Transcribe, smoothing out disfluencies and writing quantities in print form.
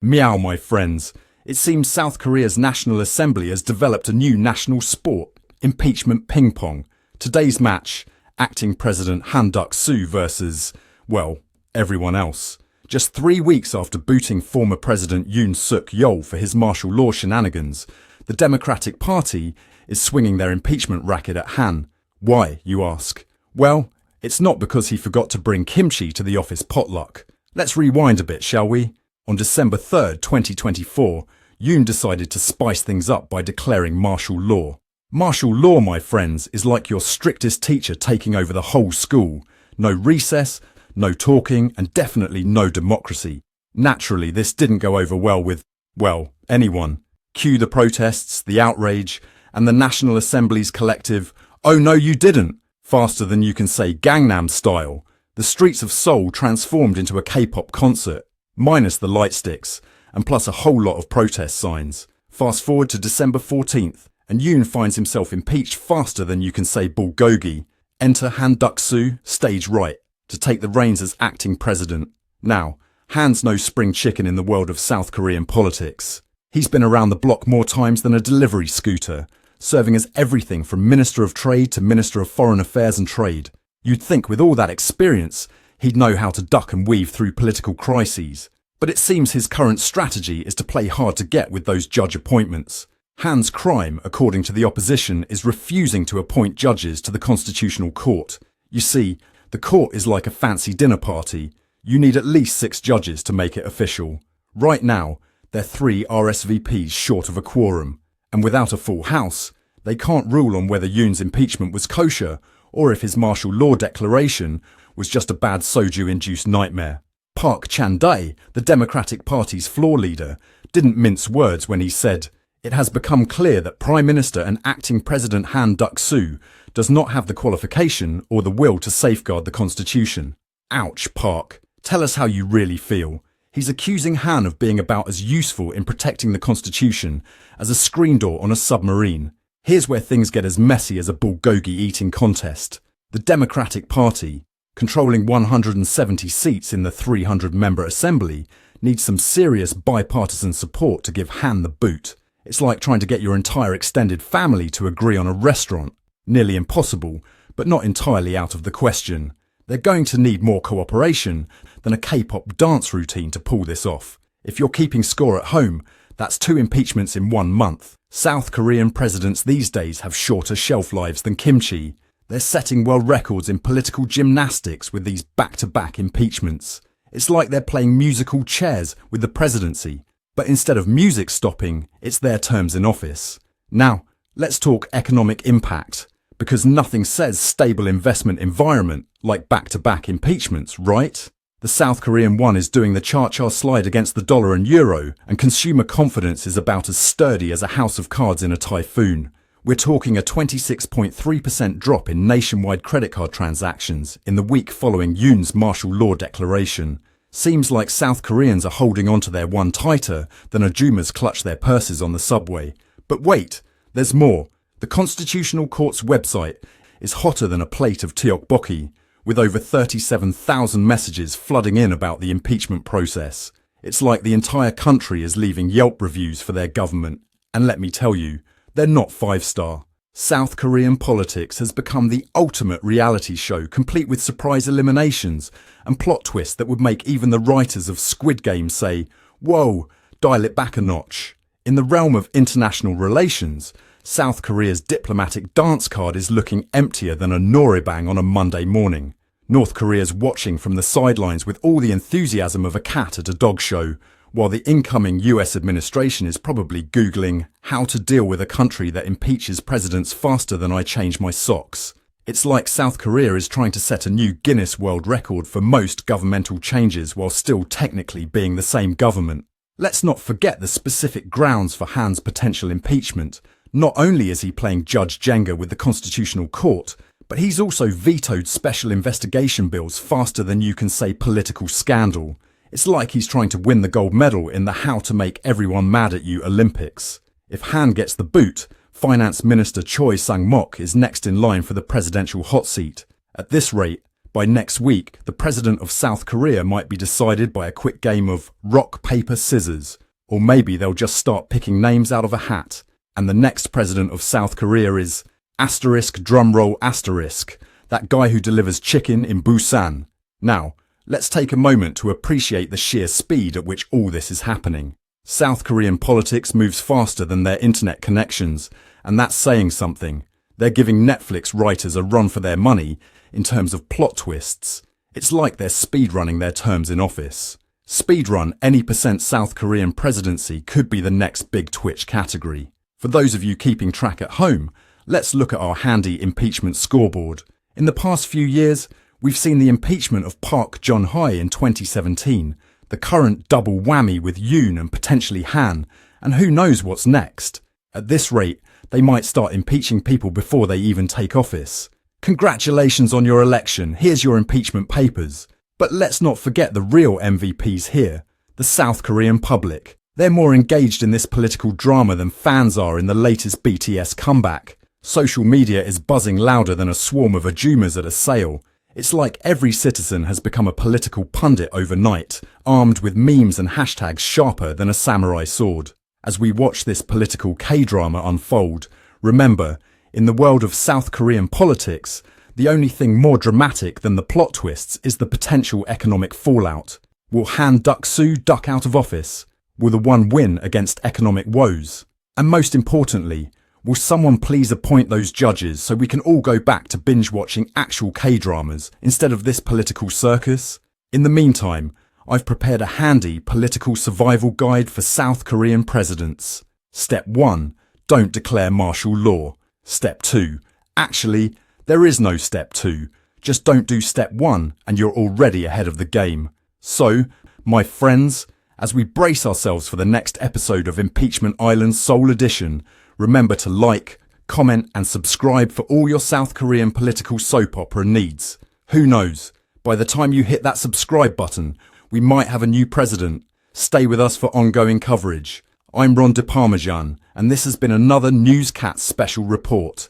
Meow, my friends. It seems South Korea's National Assembly has developed a new national sport, impeachment ping pong. Today's match, acting President Han Duck-soo versus, well, everyone else. Just 3 weeks after booting former President Yoon Suk-yeol for his martial law shenanigans, the Democratic Party is swinging their impeachment racket at Han. Why, you ask? Well, it's not because he forgot to bring kimchi to the office potluck. Let's rewind a bit, shall we? On December 3rd, 2024, Yoon decided to spice things up by declaring martial law. Martial law, my friends, is like your strictest teacher taking over the whole school. No recess, no talking, and definitely no democracy. Naturally, this didn't go over well with, well, anyone. Cue the protests, the outrage, and the National Assembly's collective, "Oh no you didn't," faster than you can say Gangnam Style. The streets of Seoul transformed into a K-pop concert, minus the light sticks, and plus a whole lot of protest signs. Fast forward to December 14th, and Yoon finds himself impeached faster than you can say bulgogi. Enter Han Duck-soo, stage right, to take the reins as acting president. Now, Han's no spring chicken in the world of South Korean politics. He's been around the block more times than a delivery scooter, serving as everything from Minister of Trade to Minister of Foreign Affairs and Trade. You'd think with all that experience, he'd know how to duck and weave through political crises. But it seems his current strategy is to play hard to get with those judge appointments. Han's crime, according to the opposition, is refusing to appoint judges to the Constitutional Court. You see, the court is like a fancy dinner party. You need at least 6 judges to make it official. Right now, they're 3 RSVPs short of a quorum. And without a full house, they can't rule on whether Yoon's impeachment was kosher or if his martial law declaration was just a bad soju-induced nightmare. Park Chan-dae, the Democratic Party's floor leader, didn't mince words when he said, "It has become clear that Prime Minister and acting President Han Duck-soo does not have the qualification or the will to safeguard the Constitution." Ouch, Park. Tell us how you really feel. He's accusing Han of being about as useful in protecting the Constitution as a screen door on a submarine. Here's where things get as messy as a bulgogi eating contest. The Democratic Party, controlling 170 seats in the 300-member assembly, needs some serious bipartisan support to give Han the boot. It's like trying to get your entire extended family to agree on a restaurant. Nearly impossible, but not entirely out of the question. They're going to need more cooperation than a K-pop dance routine to pull this off. If you're keeping score at home, that's 2 impeachments in 1 month. South Korean presidents these days have shorter shelf lives than kimchi. They're setting world records in political gymnastics with these back-to-back impeachments. It's like they're playing musical chairs with the presidency, but instead of music stopping, it's their terms in office. Now, let's talk economic impact, because nothing says stable investment environment like back-to-back impeachments, right? The South Korean won is doing the cha-cha slide against the dollar and euro, and consumer confidence is about as sturdy as a house of cards in a typhoon. We're talking a 26.3% drop in nationwide credit card transactions in the week following Yoon's martial law declaration. Seems like South Koreans are holding on to their won tighter than Ajumas clutch their purses on the subway. But wait, there's more. The Constitutional Court's website is hotter than a plate of tteokbokki, with over 37,000 messages flooding in about the impeachment process. It's like the entire country is leaving Yelp reviews for their government. And let me tell you, they're not 5-star. South Korean politics has become the ultimate reality show, complete with surprise eliminations and plot twists that would make even the writers of Squid Game say, "Whoa, dial it back a notch." In the realm of international relations, South Korea's diplomatic dance card is looking emptier than a noraebang on a Monday morning. North Korea's watching from the sidelines with all the enthusiasm of a cat at a dog show, while the incoming US administration is probably Googling how to deal with a country that impeaches presidents faster than I change my socks. It's like South Korea is trying to set a new Guinness World Record for most governmental changes while still technically being the same government. Let's not forget the specific grounds for Han's potential impeachment. Not only is he playing Judge Jenga with the Constitutional Court, but he's also vetoed special investigation bills faster than you can say political scandal. It's like he's trying to win the gold medal in the How to Make Everyone Mad at You Olympics. If Han gets the boot, Finance Minister Choi Sang-mok is next in line for the presidential hot seat. At this rate, By next week, the president of South Korea might be decided by a quick game of rock, paper, scissors. Or maybe they'll just start picking names out of a hat. And the next president of South Korea is asterisk drumroll asterisk, that guy who delivers chicken in Busan. Now, let's take a moment to appreciate the sheer speed at which all this is happening. South Korean politics moves faster than their internet connections, and that's saying something. They're giving Netflix writers a run for their money in terms of plot twists. It's like they're speedrunning their terms in office. Speedrun any % South Korean presidency could be the next big Twitch category. For those of you keeping track at home, let's look at our handy impeachment scoreboard. In the past few years, we've seen the impeachment of Park Geun-hye in 2017, the current double whammy with Yoon and potentially Han, and who knows what's next. At this rate, they might start impeaching people before they even take office. Congratulations on your election, here's your impeachment papers. But let's not forget the real MVPs here, the South Korean public. They're more engaged in this political drama than fans are in the latest BTS comeback. Social media is buzzing louder than a swarm of Ajumas at a sale. It's like every citizen has become a political pundit overnight, armed with memes and hashtags sharper than a samurai sword. As we watch this political K-drama unfold, remember, in the world of South Korean politics, the only thing more dramatic than the plot twists is the potential economic fallout. Will Han Duck-soo duck out of office? Will the one win against economic woes? And most importantly, will someone please appoint those judges so we can all go back to binge-watching actual K-dramas instead of this political circus? In the meantime, I've prepared a handy political survival guide for South Korean presidents. Step 1. Don't declare martial law. Step 2. Actually, there is no step 2. Just don't do step 1 and you're already ahead of the game. So, my friends, as we brace ourselves for the next episode of Impeachment Island Seoul Edition, remember to like, comment and subscribe for all your South Korean political soap opera needs. Who knows, by the time you hit that subscribe button, we might have a new president. Stay with us for ongoing coverage. I'm Ron De Parmesan, and this has been another Newscat special report.